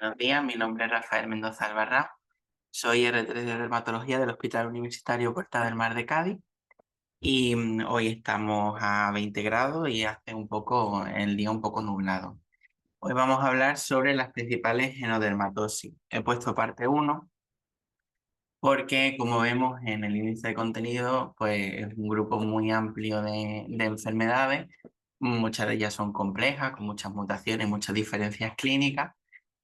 Buenos días, mi nombre es Rafael Mendoza Albarrán, soy R3 de Dermatología del Hospital Universitario Puerta del Mar de Cádiz y hoy estamos a 20 grados y hace el día un poco nublado. Hoy vamos a hablar sobre las principales genodermatosis. He puesto parte uno porque, como vemos en el índice de contenido, pues es un grupo muy amplio de enfermedades. Muchas de ellas son complejas, con muchas mutaciones, muchas diferencias clínicas.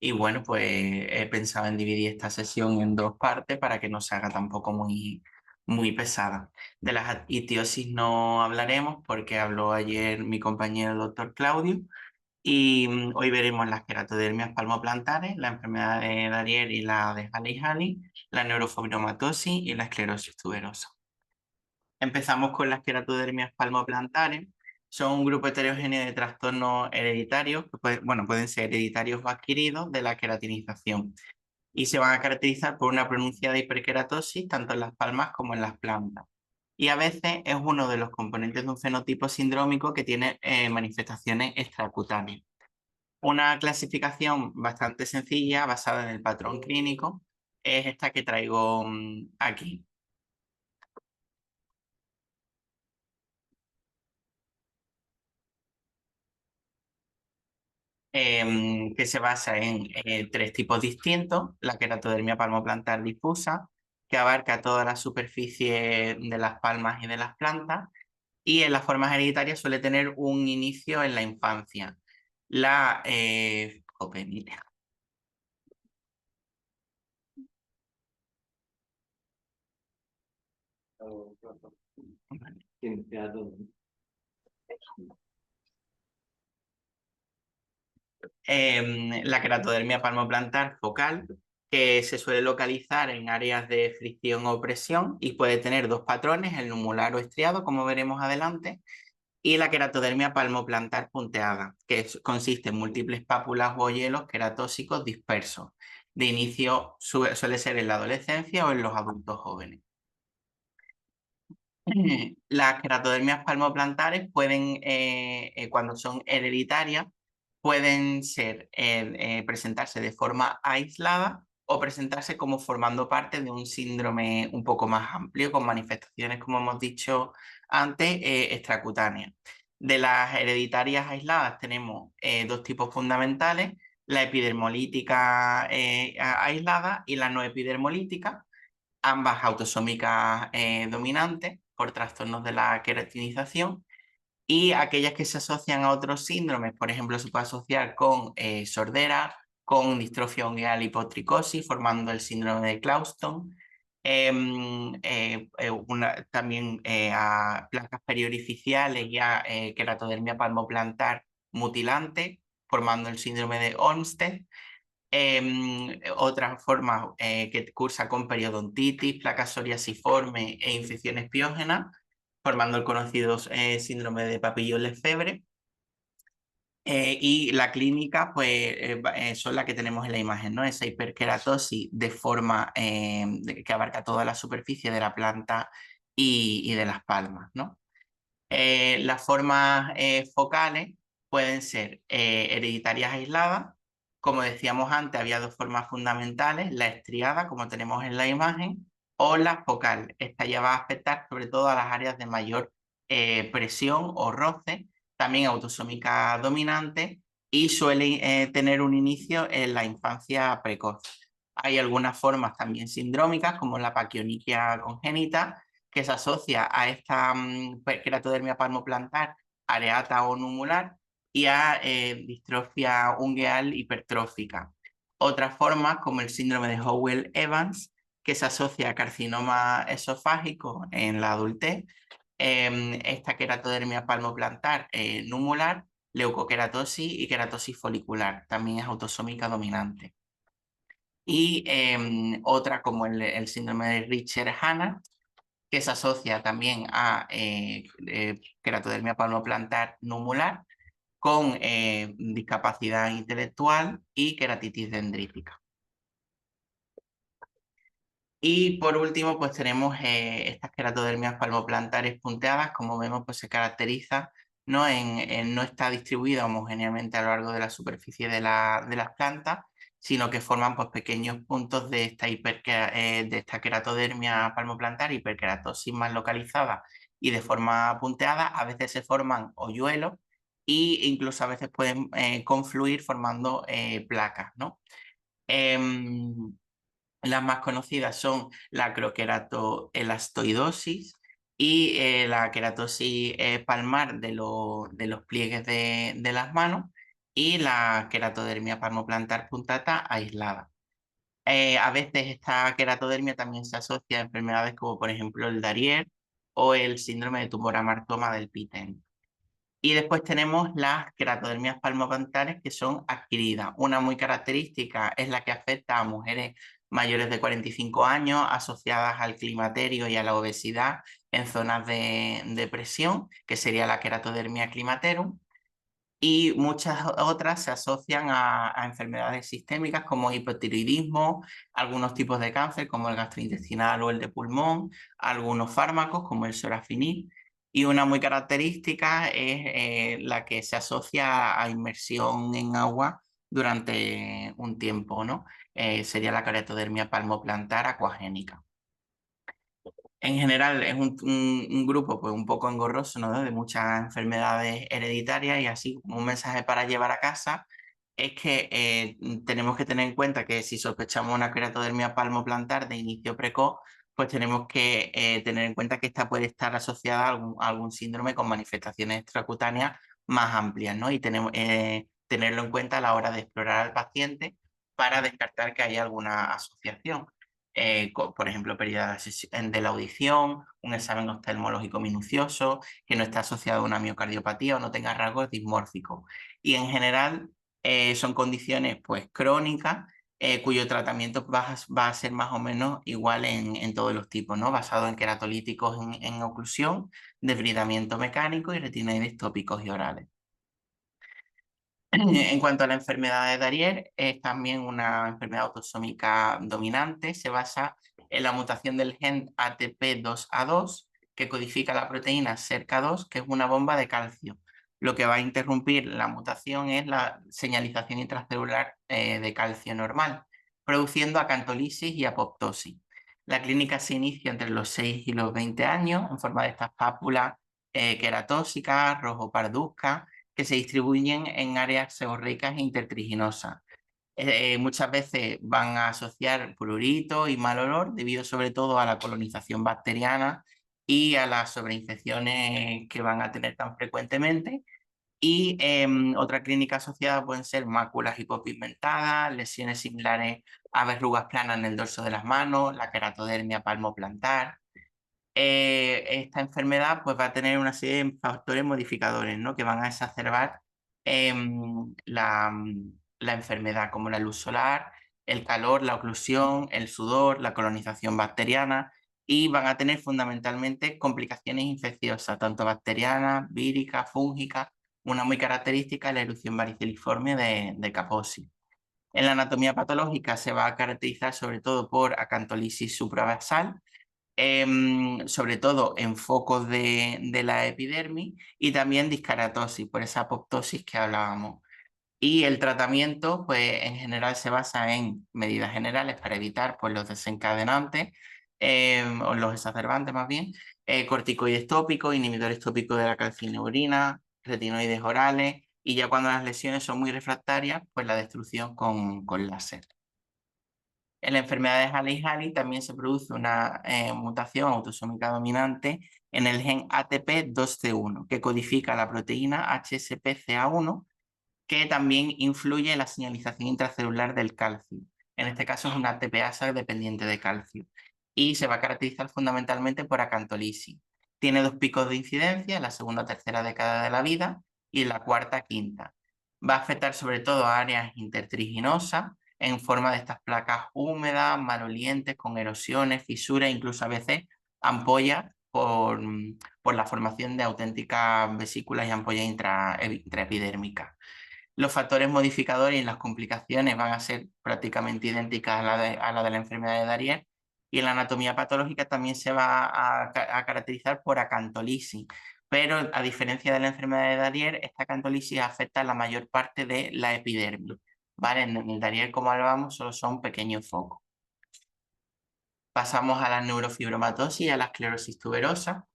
Y bueno, pues he pensado en dividir esta sesión en dos partes para que no se haga tampoco muy pesada. De las itiosis no hablaremos porque habló ayer mi compañero el doctor Claudio. Y hoy veremos las queratodermias palmoplantares, la enfermedad de Darier y la de Halley-Halley, la neurofibromatosis y la esclerosis tuberosa. Empezamos con las queratodermias palmoplantares. Son un grupo heterogéneo de trastornos hereditarios, que pueden ser hereditarios o adquiridos de la queratinización y se van a caracterizar por una pronunciada hiperkeratosis tanto en las palmas como en las plantas. Y a veces es uno de los componentes de un fenotipo sindrómico que tiene manifestaciones extracutáneas. Una clasificación bastante sencilla, basada en el patrón clínico, es esta que traigo aquí. Que se basa en tres tipos distintos: la queratodermia palmoplantar difusa, que abarca toda la superficie de las palmas y de las plantas, y en las formas hereditarias suele tener un inicio en la infancia. La mira. La queratodermia palmoplantar focal, que se suele localizar en áreas de fricción o presión y puede tener dos patrones, el numular o estriado, como veremos adelante, y la queratodermia palmoplantar punteada, que consiste en múltiples pápulas o hielos queratóxicos dispersos. De inicio suele ser en la adolescencia o en los adultos jóvenes. Las queratodermias palmoplantares pueden, cuando son hereditarias, pueden presentarse de forma aislada o presentarse como formando parte de un síndrome un poco más amplio, con manifestaciones, como hemos dicho antes, extracutáneas. De las hereditarias aisladas tenemos dos tipos fundamentales: la epidermolítica aislada y la no epidermolítica, ambas autosómicas dominantes por trastornos de la queratinización, y aquellas que se asocian a otros síndromes. Por ejemplo, se puede asociar con sordera, con distrofia ungueal hipotricosis, formando el síndrome de Clauston, también a placas periorificiales y a queratodermia palmoplantar mutilante, formando el síndrome de Olmsted. Otra forma que cursa con periodontitis, placa psoriasiforme e infecciones piógenas, formando el conocido síndrome de Papillon-Lefebvre. Y la clínica, pues, son las que tenemos en la imagen, ¿no? Esa hiperkeratosis de forma que abarca toda la superficie de la planta y de las palmas, ¿no? Las formas focales pueden ser hereditarias aisladas. Como decíamos antes, había dos formas fundamentales: la estriada, como tenemos en la imagen, o la focal. Esta ya va a afectar sobre todo a las áreas de mayor presión o roce, también autosómica dominante, y suele tener un inicio en la infancia precoz. Hay algunas formas también sindrómicas, como la paquioniquia congénita, que se asocia a esta queratodermia palmoplantar areata o numular y a distrofia ungueal hipertrófica. Otras formas, como el síndrome de Howell-Evans, que se asocia a carcinoma esofágico en la adultez, esta queratodermia palmoplantar numular, leucoqueratosis y queratosis folicular, también es autosómica dominante. Y otra, como el síndrome de Richter-Hanna, que se asocia también a queratodermia palmoplantar numular con discapacidad intelectual y queratitis dendrítica. Y por último, pues tenemos estas queratodermias palmoplantares punteadas. Como vemos, pues se caracteriza, ¿no? No está distribuida homogéneamente a lo largo de la superficie de las plantas, sino que forman pues, pequeños puntos de de esta queratodermia palmoplantar, hiperkeratosis más localizada y de forma punteada. A veces se forman hoyuelos e incluso a veces pueden confluir formando placas, ¿no? Em, las más conocidas son la croqueratoelastoidosis y la queratosis palmar de los pliegues de las manos y la queratodermia palmoplantar puntata aislada. A veces esta queratodermia también se asocia a enfermedades como por ejemplo el Darier o el síndrome de tumor amartoma del Piten. Y después tenemos las queratodermias palmoplantares que son adquiridas. Una muy característica es la que afecta a mujeres mayores de 45 años asociadas al climaterio y a la obesidad en zonas de presión, que sería la queratodermia climaterum. Y muchas otras se asocian a enfermedades sistémicas como hipotiroidismo, algunos tipos de cáncer como el gastrointestinal o el de pulmón, algunos fármacos como el sorafenib. Y una muy característica es la que se asocia a inmersión en agua durante un tiempo, ¿no? Sería la keratodermia palmoplantar acuagénica. En general es un grupo pues, un poco engorroso, ¿no? De muchas enfermedades hereditarias y así un mensaje para llevar a casa es que tenemos que tener en cuenta que si sospechamos una queratodermia palmoplantar de inicio precoz, pues tenemos que tener en cuenta que esta puede estar asociada a algún síndrome con manifestaciones extracutáneas más amplias, ¿no? Y tenemos tenerlo en cuenta a la hora de explorar al paciente para descartar que haya alguna asociación. Por ejemplo, pérdida de la audición, un examen oftalmológico minucioso, que no esté asociado a una miocardiopatía o no tenga rasgos dismórficos. Y en general son condiciones pues, crónicas cuyo tratamiento va a ser más o menos igual en todos los tipos, ¿no? Basado en queratolíticos en oclusión, desbridamiento mecánico y retinoides tópicos y orales. En cuanto a la enfermedad de Darier, es también una enfermedad autosómica dominante. Se basa en la mutación del gen ATP2A2 que codifica la proteína SERCA2, que es una bomba de calcio. Lo que va a interrumpir la mutación es la señalización intracelular de calcio normal, produciendo acantolisis y apoptosis. La clínica se inicia entre los 6 y los 20 años en forma de estas pápulas queratóxicas, rojo-parduzcas, que se distribuyen en áreas seborreicas e intertriginosas. Muchas veces van a asociar prurito y mal olor debido sobre todo a la colonización bacteriana y a las sobreinfecciones que van a tener tan frecuentemente. Y otra clínica asociada pueden ser máculas hipopigmentadas, lesiones similares a verrugas planas en el dorso de las manos, la queratodermia palmoplantar. Esta enfermedad pues, va a tener una serie de factores modificadores, ¿no? Que van a exacerbar la enfermedad, como la luz solar, el calor, la oclusión, el sudor, la colonización bacteriana, y van a tener fundamentalmente complicaciones infecciosas, tanto bacterianas, víricas, fúngicas, una muy característica, la erupción variceliforme de Kaposi. En la anatomía patológica se va a caracterizar sobre todo por acantolisis suprabasal, sobre todo en focos de la epidermis y también discaratosis, por esa apoptosis que hablábamos. Y el tratamiento, pues en general se basa en medidas generales para evitar pues, los desencadenantes o los exacerbantes más bien, corticoides tópicos, inhibidores tópicos de la calcineurina, retinoides orales y ya cuando las lesiones son muy refractarias, pues la destrucción con láser. En la enfermedad de Hailey-Hailey también se produce una mutación autosómica dominante en el gen ATP2C1, que codifica la proteína HSPCA1, que también influye en la señalización intracelular del calcio. En este caso es una ATPasa dependiente de calcio y se va a caracterizar fundamentalmente por acantolisis. Tiene dos picos de incidencia, en la segunda o tercera década de la vida y en la cuarta quinta. Va a afectar sobre todo a áreas intertriginosas en forma de estas placas húmedas, malolientes, con erosiones, fisuras, incluso a veces ampollas por la formación de auténticas vesículas y ampollas intraepidérmicas. Los factores modificadores y las complicaciones van a ser prácticamente idénticas a la de la enfermedad de Darier, y en la anatomía patológica también se va a caracterizar por acantolisis, pero a diferencia de la enfermedad de Darier, esta acantolisis afecta a la mayor parte de la epidermis, ¿vale? En el Dariel, como hablábamos, solo son pequeños focos. Pasamos a la neurofibromatosis y a la esclerosis tuberosa.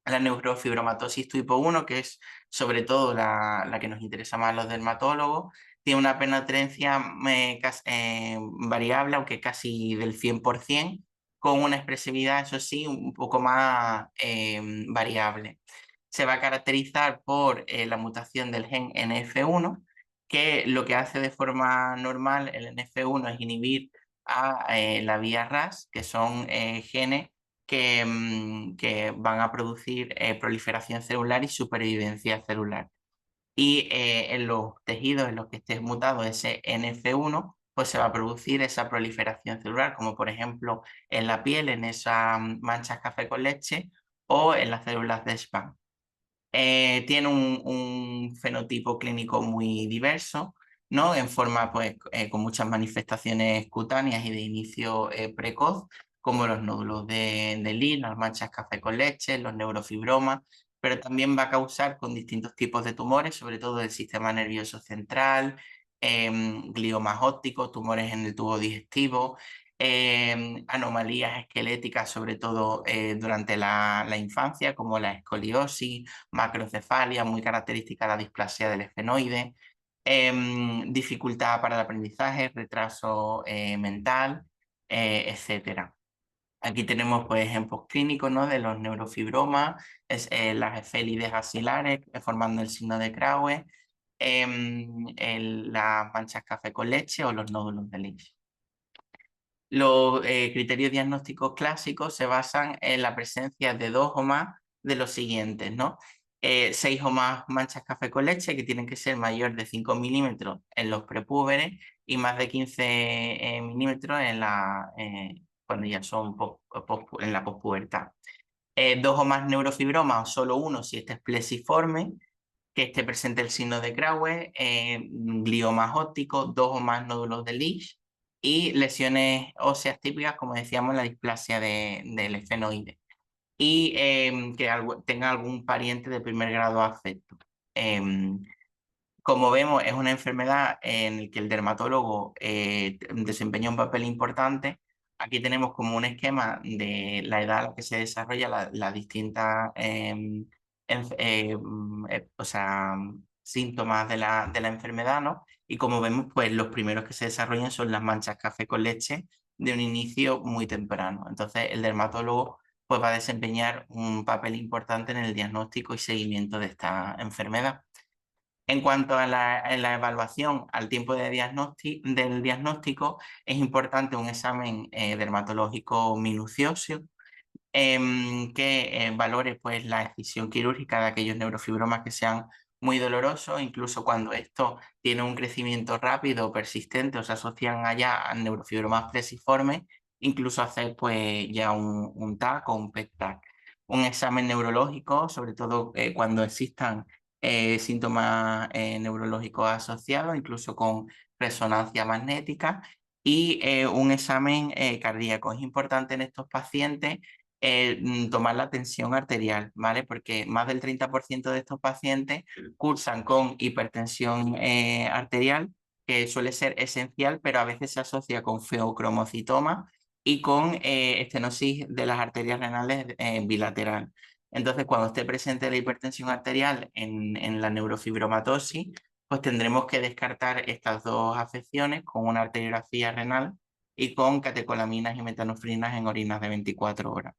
La neurofibromatosis tipo 1, que es sobre todo la que nos interesa más a los dermatólogos, tiene una penetrancia variable, aunque casi del 100%, con una expresividad, eso sí, un poco más variable. Se va a caracterizar por la mutación del gen NF1, que lo que hace de forma normal el NF1 es inhibir a la vía RAS, que son genes que van a producir proliferación celular y supervivencia celular. Y en los tejidos en los que esté mutado ese NF1, pues se va a producir esa proliferación celular, como por ejemplo en la piel, en esas manchas café con leche o en las células de Schwann. Tiene un fenotipo clínico muy diverso, ¿no? En forma, pues, con muchas manifestaciones cutáneas y de inicio precoz, como los nódulos de Lee, las manchas café con leche, los neurofibromas, pero también va a causar con distintos tipos de tumores, sobre todo del sistema nervioso central, gliomas ópticos, tumores en el tubo digestivo, anomalías esqueléticas, sobre todo durante la infancia, como la escoliosis, macrocefalia, muy característica la displasia del esfenoide, dificultad para el aprendizaje, retraso mental, etcétera. Aquí tenemos pues, ejemplos clínicos, ¿no? De los neurofibromas, las efélides axilares formando el signo de Kraue, las manchas café con leche o los nódulos de Lynch. Los criterios diagnósticos clásicos se basan en la presencia de dos o más de los siguientes, ¿no? 6 o más manchas café con leche que tienen que ser mayor de 5 milímetros en los prepúberes y más de 15 milímetros cuando ya son en la pospubertad. 2 o más neurofibromas o solo uno si este es plesiforme, que esté presente el signo de Kraue, gliomas ópticos, 2 o más nódulos de Leach y lesiones óseas típicas, como decíamos, la displasia del esfenoide. Y que tenga algún pariente de primer grado afecto. Como vemos, es una enfermedad en la que el dermatólogo desempeña un papel importante. Aquí tenemos como un esquema de la edad a la que se desarrolla las distintas o sea, síntomas de la enfermedad, ¿no? Y como vemos, pues los primeros que se desarrollan son las manchas café con leche de un inicio muy temprano. Entonces, el dermatólogo pues, va a desempeñar un papel importante en el diagnóstico y seguimiento de esta enfermedad. En cuanto a la evaluación al tiempo del diagnóstico, es importante un examen dermatológico minucioso que valore pues, la decisión quirúrgica de aquellos neurofibromas que sean muy dolorosos, incluso cuando esto tiene un crecimiento rápido o persistente o se asocian allá a neurofibromas plesiformes, incluso hacer pues, ya un TAC o un PET-TAC. Un examen neurológico, sobre todo cuando existan síntomas neurológicos asociados, incluso con resonancia magnética, y un examen cardíaco. Es importante en estos pacientes tomar la tensión arterial, ¿vale? Porque más del 30% de estos pacientes cursan con hipertensión arterial, que suele ser esencial, pero a veces se asocia con feocromocitoma y con estenosis de las arterias renales bilateral. Entonces, cuando esté presente la hipertensión arterial en la neurofibromatosis, pues tendremos que descartar estas dos afecciones con una arteriografía renal y con catecolaminas y metanofrinas en orinas de 24 horas.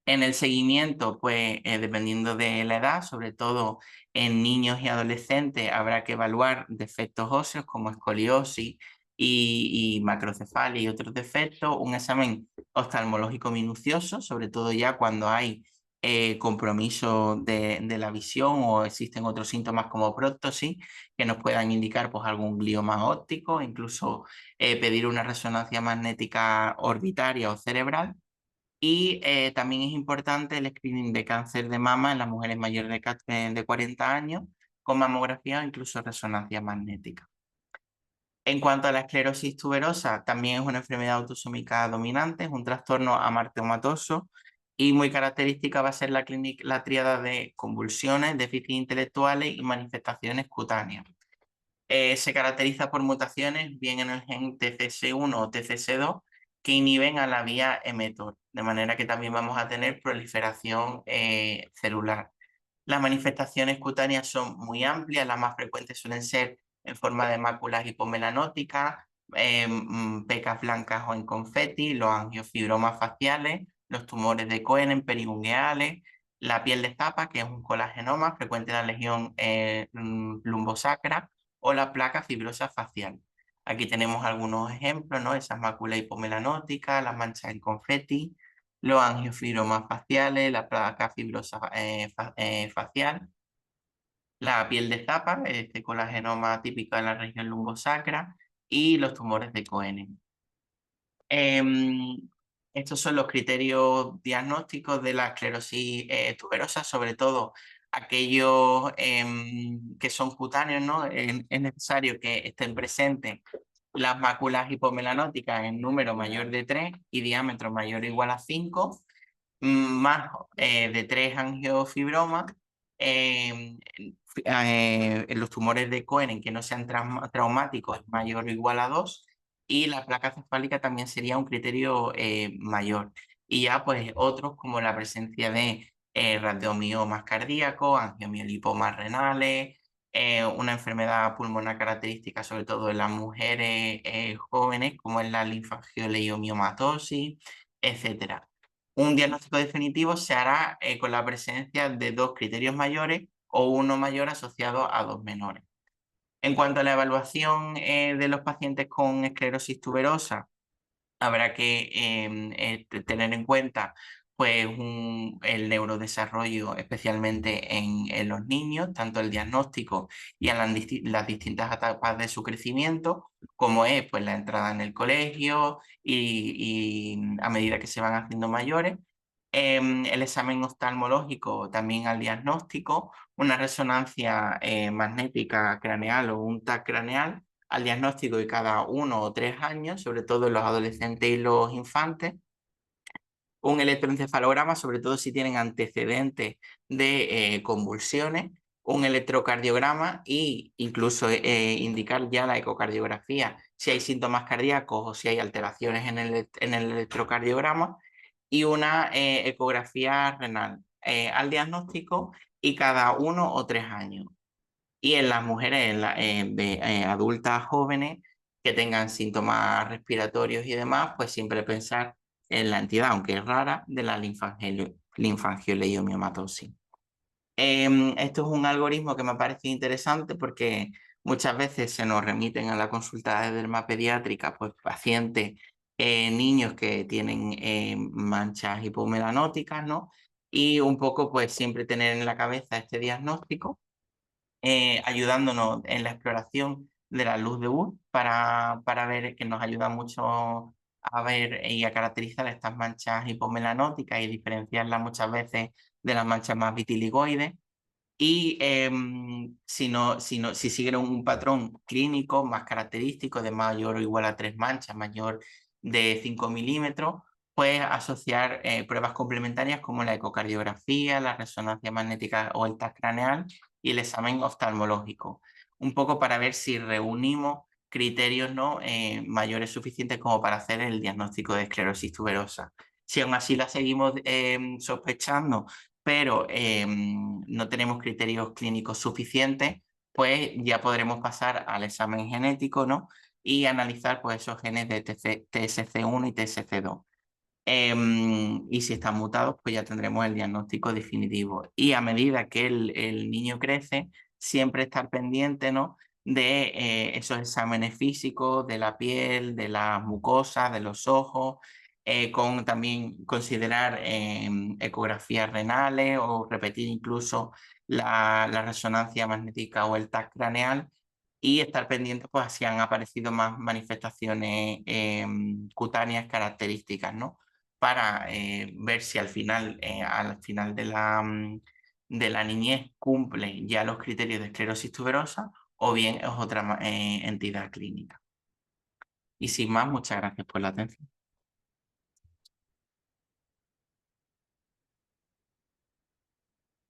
En el seguimiento, pues dependiendo de la edad, sobre todo en niños y adolescentes, habrá que evaluar defectos óseos como escoliosis y macrocefalia y otros defectos. Un examen oftalmológico minucioso, sobre todo ya cuando hay compromiso de la visión o existen otros síntomas como próctosis que nos puedan indicar pues, algún glioma óptico, incluso pedir una resonancia magnética orbitaria o cerebral. Y también es importante el screening de cáncer de mama en las mujeres mayores de 40 años, con mamografía o incluso resonancia magnética. En cuanto a la esclerosis tuberosa, también es una enfermedad autosómica dominante, es un trastorno amatematoso y muy característica va a ser la tríada de convulsiones, déficits intelectuales y manifestaciones cutáneas. Se caracteriza por mutaciones bien en el gen TCS1 o TCS2 que inhiben a la vía mTOR, de manera que también vamos a tener proliferación celular. Las manifestaciones cutáneas son muy amplias, las más frecuentes suelen ser en forma de máculas hipomelanóticas, pecas blancas o en confeti, los angiofibromas faciales, los tumores de Cohen periungueales, la piel de zapa, que es un colagenoma frecuente en la legión lumbosacra, o la placa fibrosa facial. Aquí tenemos algunos ejemplos, ¿no? Esas máculas hipomelanóticas, las manchas en confeti, los angiofibromas faciales, la placa fibrosa facial, la piel de zapa, este colagenoma típico de la región lumbosacra, y los tumores de Cohen. Estos son los criterios diagnósticos de la esclerosis tuberosa, sobre todo aquellos que son cutáneos, ¿no? Es necesario que estén presentes las máculas hipomelanóticas en número mayor de 3 y diámetro mayor o igual a 5, más de 3 angiofibromas, en los tumores de Cohen en que no sean traumáticos mayor o igual a 2, y la placa cefálica también sería un criterio mayor. Y ya pues otros como la presencia de radiomiomas cardíacos, angiomiolipomas renales, una enfermedad pulmonar característica sobre todo en las mujeres jóvenes como es la linfangioleiomyomatosis, etcétera. Un diagnóstico definitivo se hará con la presencia de 2 criterios mayores o uno mayor asociado a 2 menores. En cuanto a la evaluación de los pacientes con esclerosis tuberosa, habrá que tener en cuenta pues, el neurodesarrollo, especialmente en los niños, tanto el diagnóstico y en las distintas etapas de su crecimiento, como es pues, la entrada en el colegio y a medida que se van haciendo mayores. El examen oftalmológico también al diagnóstico, una resonancia magnética craneal o un TAC craneal al diagnóstico de cada 1 o 3 años, sobre todo en los adolescentes y los infantes, un electroencefalograma, sobre todo si tienen antecedentes de convulsiones, un electrocardiograma e incluso indicar ya la ecocardiografía si hay síntomas cardíacos o si hay alteraciones en el electrocardiograma, y una ecografía renal al diagnóstico y cada 1 o 3 años. Y en las mujeres adultas jóvenes que tengan síntomas respiratorios y demás, pues siempre pensar en la entidad, aunque es rara, de la linfangioleiomyomatosis. Esto es un algoritmo que me parece interesante porque muchas veces se nos remiten a la consulta de derma pediátrica pues pacientes, niños que tienen manchas hipomelanóticas, ¿no? Y un poco pues siempre tener en la cabeza este diagnóstico, ayudándonos en la exploración de la luz de Wood para ver que nos ayuda mucho a ver y a caracterizar estas manchas hipomelanóticas y diferenciarlas muchas veces de las manchas más vitiligoides. Y si siguen un patrón clínico más característico de mayor o igual a 3 manchas, mayor de 5 milímetros, pues asociar pruebas complementarias como la ecocardiografía, la resonancia magnética o el TAC craneal y el examen oftalmológico. Un poco para ver si reunimos criterios, ¿no? Mayores suficientes como para hacer el diagnóstico de esclerosis tuberosa. Si aún así la seguimos sospechando, pero no tenemos criterios clínicos suficientes, pues ya podremos pasar al examen genético, ¿no? Y analizar pues, esos genes de TSC1 y TSC2. Y si están mutados, pues ya tendremos el diagnóstico definitivo. Y a medida que el niño crece, siempre estar pendiente, ¿no? De esos exámenes físicos, de la piel, de las mucosas, de los ojos, con también considerar ecografías renales o repetir incluso la resonancia magnética o el TAC craneal, y estar pendiente pues si han aparecido más manifestaciones cutáneas características, ¿no? Para ver si al final de la niñez cumple ya los criterios de esclerosis tuberosa o bien es otra entidad clínica. Y sin más, muchas gracias por la atención.